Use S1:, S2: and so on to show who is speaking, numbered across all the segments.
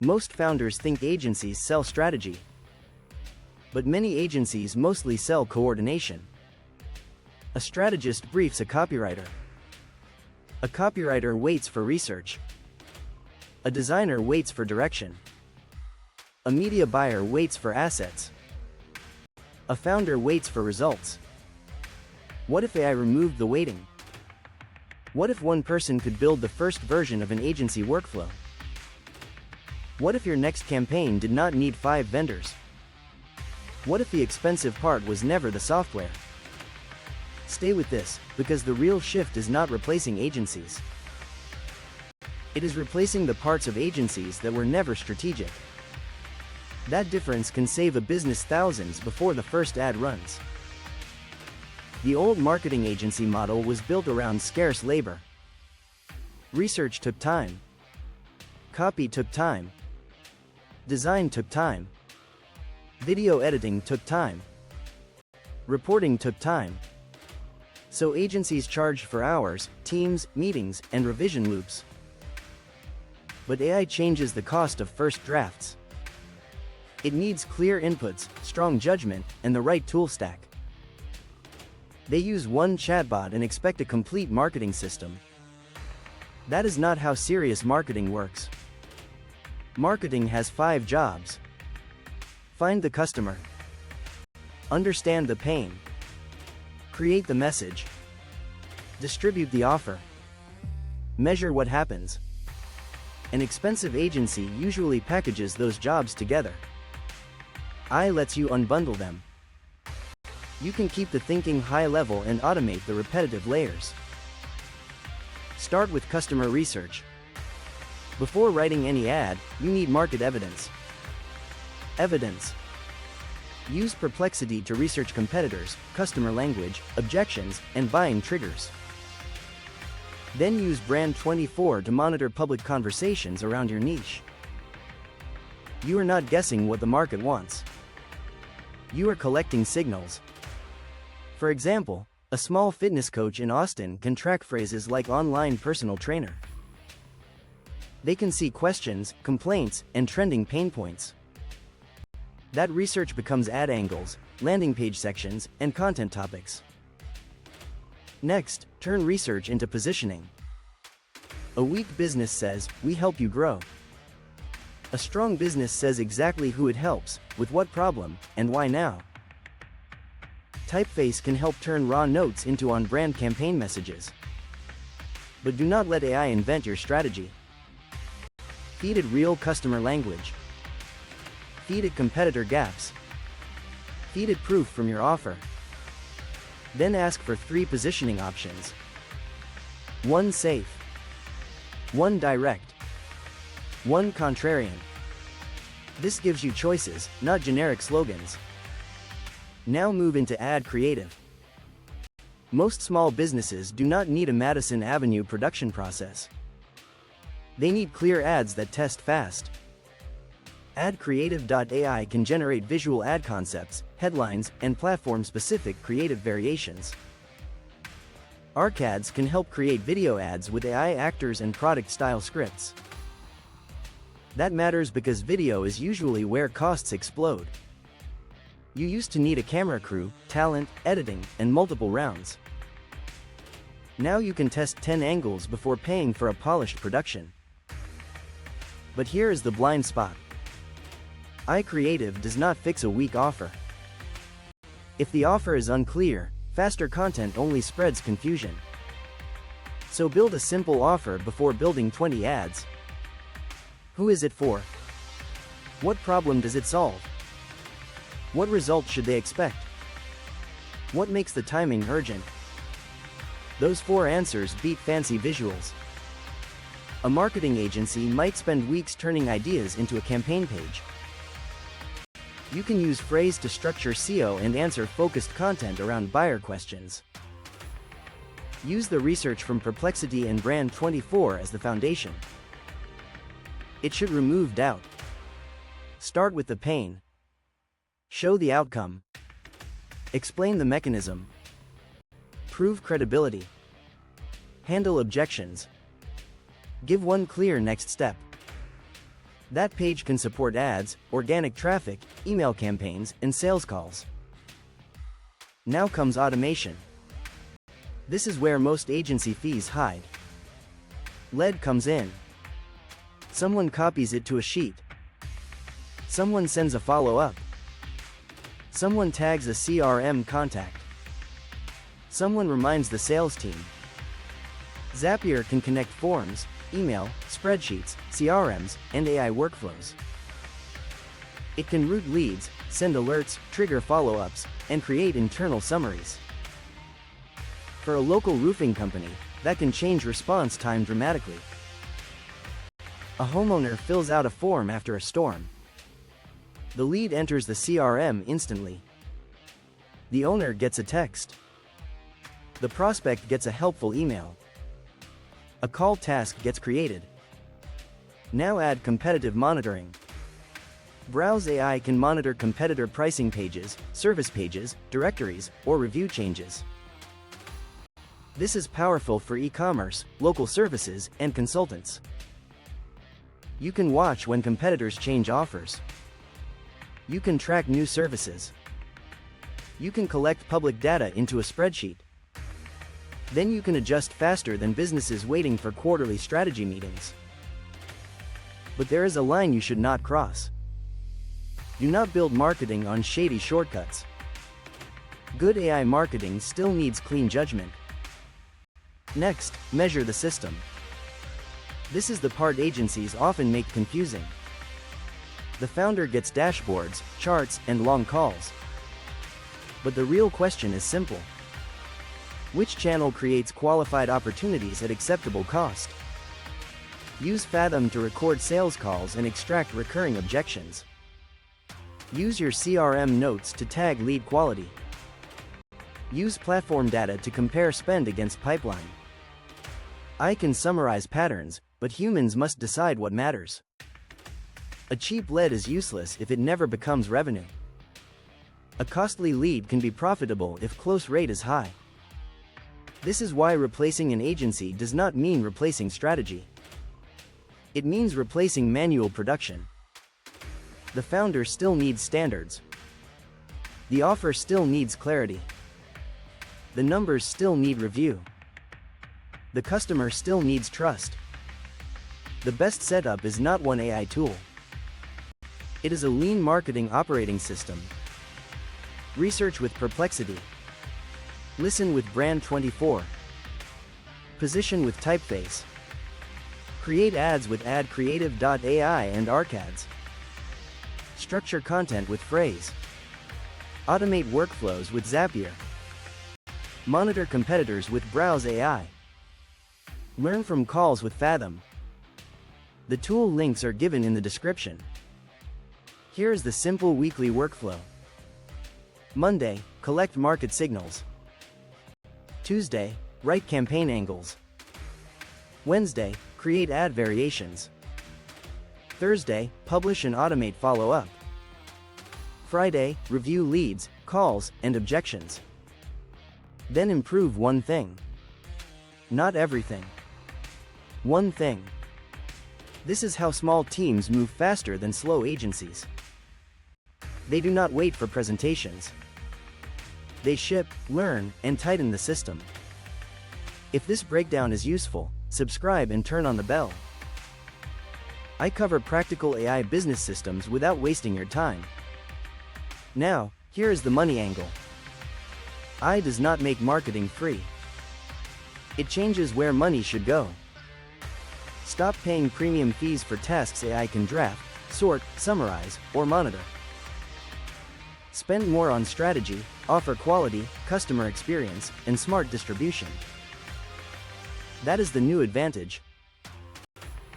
S1: Most founders think agencies sell strategy. But many agencies mostly sell coordination. A strategist briefs a copywriter. A copywriter waits for research. A designer waits for direction. A media buyer waits for assets. A founder waits for results. What if AI removed the waiting? What if one person could build the first version of an agency workflow? What if your next campaign did not need 5 vendors? What if the expensive part was never the software? Stay with this, because the real shift is not replacing agencies. It is replacing the parts of agencies that were never strategic. That difference can save a business thousands before the first ad runs. The old marketing agency model was built around scarce labor. Research took time. Copy took time. Design took time. Video editing took time. Reporting took time. So agencies charged for hours, teams, meetings, and revision loops. But AI changes the cost of first drafts. It needs clear inputs, strong judgment, and the right tool stack. They use one chatbot and expect a complete marketing system. That is not how serious marketing works. Marketing has 5 jobs. Find the customer. Understand the pain. Create the message. Distribute the offer. Measure what happens. An expensive agency usually packages those jobs together. AI lets you unbundle them. You can keep the thinking high level and automate the repetitive layers. Start with customer research. Before writing any ad, you need market evidence. Evidence. Use Perplexity to research competitors, customer language, objections, and buying triggers. Then use Brand24 to monitor public conversations around your niche. You are not guessing what the market wants. You are collecting signals. For example, a small fitness coach in Austin can track phrases like online personal trainer. They can see questions, complaints, and trending pain points. That research becomes ad angles, landing page sections, and content topics. Next, turn research into positioning. A weak business says, "We help you grow." A strong business says exactly who it helps, with what problem, and why now. Typeface can help turn raw notes into on-brand campaign messages. But do not let AI invent your strategy. Feed it real customer language. Feed it competitor gaps. Feed it proof from your offer. Then ask for 3 positioning options. 1 safe. 1 direct. 1 contrarian. This gives you choices, not generic slogans. Now move into ad creative. Most small businesses do not need a Madison Avenue production process. They need clear ads that test fast. AdCreative.ai can generate visual ad concepts, headlines, and platform-specific creative variations. ArcAds can help create video ads with AI actors and product-style scripts. That matters because video is usually where costs explode. You used to need a camera crew, talent, editing, and multiple rounds. Now you can test 10 angles before paying for a polished production. But here is the blind spot. iCreative does not fix a weak offer. If the offer is unclear, faster content only spreads confusion. So build a simple offer before building 20 ads. Who is it for? What problem does it solve? What results should they expect? What makes the timing urgent? Those 4 answers beat fancy visuals. A marketing agency might spend weeks turning ideas into a campaign page. You can use phrase to structure SEO and answer focused content around buyer questions. Use the research from Perplexity and Brand24 as the foundation. It should remove doubt. Start with the pain. Show the outcome. Explain the mechanism. Prove credibility. Handle objections. Give one clear next step. That page can support ads, organic traffic, email campaigns, and sales calls. Now comes automation. This is where most agency fees hide. Lead comes in. Someone copies it to a sheet. Someone sends a follow-up. Someone tags a CRM contact. Someone reminds the sales team. Zapier can connect forms, email, spreadsheets, CRMs, and AI workflows. It can route leads, send alerts, trigger follow-ups, and create internal summaries. For a local roofing company, that can change response time dramatically. A homeowner fills out a form after a storm. The lead enters the CRM instantly. The owner gets a text. The prospect gets a helpful email. A call task gets created. Now add competitive monitoring. Browse AI can monitor competitor pricing pages, service pages, directories, or review changes. This is powerful for e-commerce, local services, and consultants. You can watch when competitors change offers. You can track new services. You can collect public data into a spreadsheet. Then you can adjust faster than businesses waiting for quarterly strategy meetings. But there is a line you should not cross. Do not build marketing on shady shortcuts. Good AI marketing still needs clean judgment. Next, measure the system. This is the part agencies often make confusing. The founder gets dashboards, charts, and long calls. But the real question is simple. Which channel creates qualified opportunities at acceptable cost? Use Fathom to record sales calls and extract recurring objections. Use your CRM notes to tag lead quality. Use platform data to compare spend against pipeline. I can summarize patterns, but humans must decide what matters. A cheap lead is useless if it never becomes revenue. A costly lead can be profitable if close rate is high. This is why replacing an agency does not mean replacing strategy. It means replacing manual production. The founder still needs standards. The offer still needs clarity. The numbers still need review. The customer still needs trust. The best setup is not one AI tool. It is a lean marketing operating system. Research with Perplexity. Listen with Brand24. Position with Typeface. Create ads with AdCreative.ai and ArcAds. Structure content with Phrase. Automate workflows with Zapier. Monitor competitors with Browse AI. Learn from calls with Fathom. The tool links are given in the description. Here is the simple weekly workflow. Monday, collect market signals. Tuesday, write campaign angles. Wednesday, create ad variations. Thursday, publish and automate follow-up. Friday, review leads, calls, and objections. Then improve one thing. Not everything. One thing. This is how small teams move faster than slow agencies. They do not wait for presentations. They ship, learn, and tighten the system. If this breakdown is useful, subscribe and turn on the bell. I cover practical AI business systems without wasting your time. Now, here is the money angle. AI does not make marketing free. It changes where money should go. Stop paying premium fees for tasks AI can draft, sort, summarize, or monitor. Spend more on strategy, offer quality, customer experience, and smart distribution. That is the new advantage.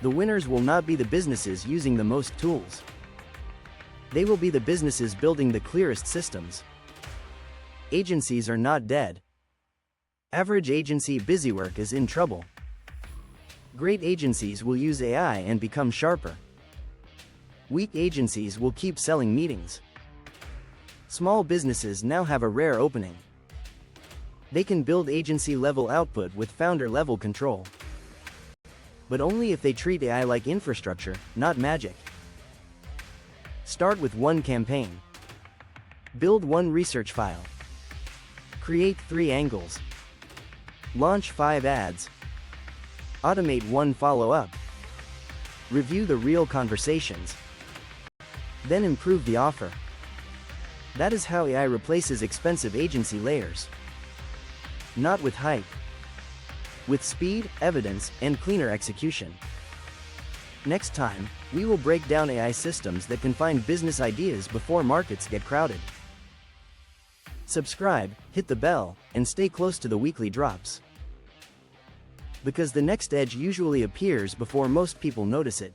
S1: The winners will not be the businesses using the most tools. They will be the businesses building the clearest systems. Agencies are not dead. Average agency busywork is in trouble. Great agencies will use AI and become sharper. Weak agencies will keep selling meetings. Small businesses now have a rare opening. They can build agency-level output with founder-level control. But only if they treat AI like infrastructure, not magic. Start with one campaign. Build one research file. Create 3 angles. Launch 5 ads. Automate 1 follow-up. Review the real conversations. Then improve the offer. That is how AI replaces expensive agency layers. Not with hype. With speed, evidence, and cleaner execution. Next time, we will break down AI systems that can find business ideas before markets get crowded. Subscribe, hit the bell, and stay close to the weekly drops. Because the next edge usually appears before most people notice it.